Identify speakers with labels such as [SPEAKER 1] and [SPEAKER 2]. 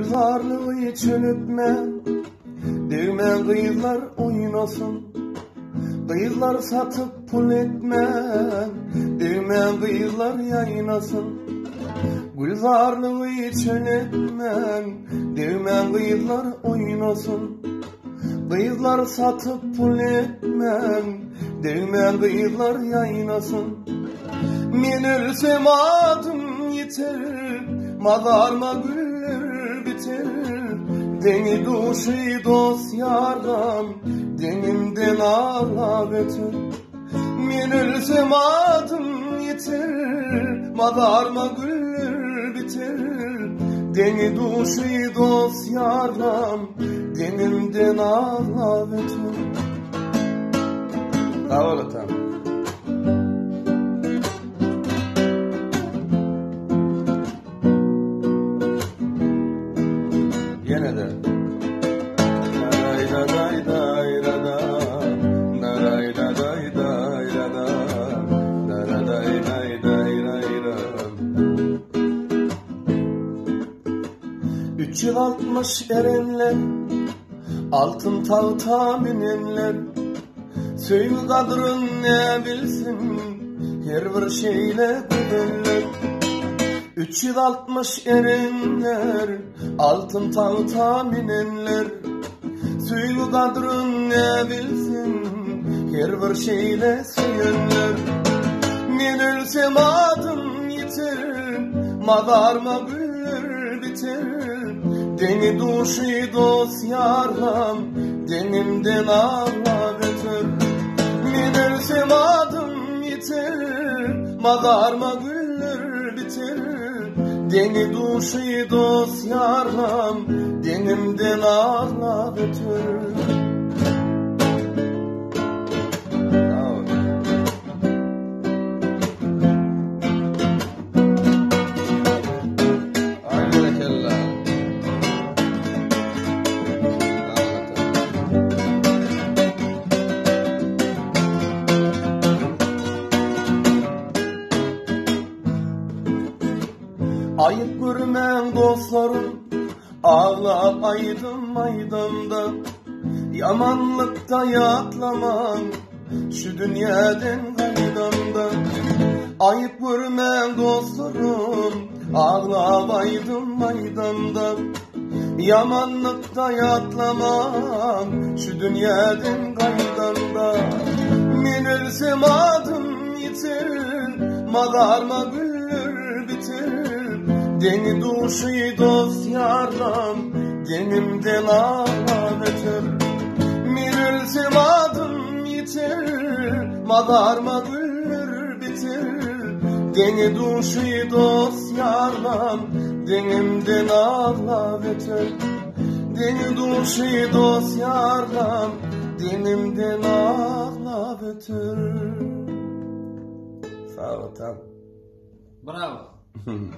[SPEAKER 1] Gülzarlığı çölütme, değmen kıyılar oynasın. Kıyılar satıp pul etme, değmen kıyılar yaynasın. Gülzarlığı çölütme, değmen kıyılar oynasın. Kıyılar satıp pul etme, değmen kıyılar yaynasın. Men ölsem adım yeter, mazarma güller biter. Deni duşi dost yardan, denimden ağla beter. Men ölsem adım yeter, mazarma güller biter. Deni duşi dost yardan, denimden ağla beter. Sağ ol efendim. Yine de Üç yıl 60 erenler, altın tağ taminenler. Söyle kadrın ne bilsin, her bir şeyle güdeller. 3 yıl 60 erenler, altın tağ taminenler. Söyle kadrın ne bilsin, her bir şeyle söylenler. Men ölsem adım yeter, mazarma güller biter. Deni duşi dost yarlam, denimden ağla beter. Men ölsem adım yeter, mazarma güller biter. Deni duşi dost yarlam, denimden ağla beter. Ayıp görmem dostlarım, ağlap aydım maydanda. Yamanlıkta yatlamam, şu dünyadan gaydanda. Ayıp görmem dostlarım, ağlap aydım maydanda. Yamanlıkta yatlamam, şu dünyadan gaydanda. Men ölsem adım yeter, mazarma güller biter. Deni duşi dost yarlam, denimden ağla beter. Men ölsem adım yeter, mazarma güller biter. Deni duşi dost yarlam, denimden ağla beter. Deni duşi dost yarlam, denimden ağla beter. Sağ ol, tamam.
[SPEAKER 2] Bravo.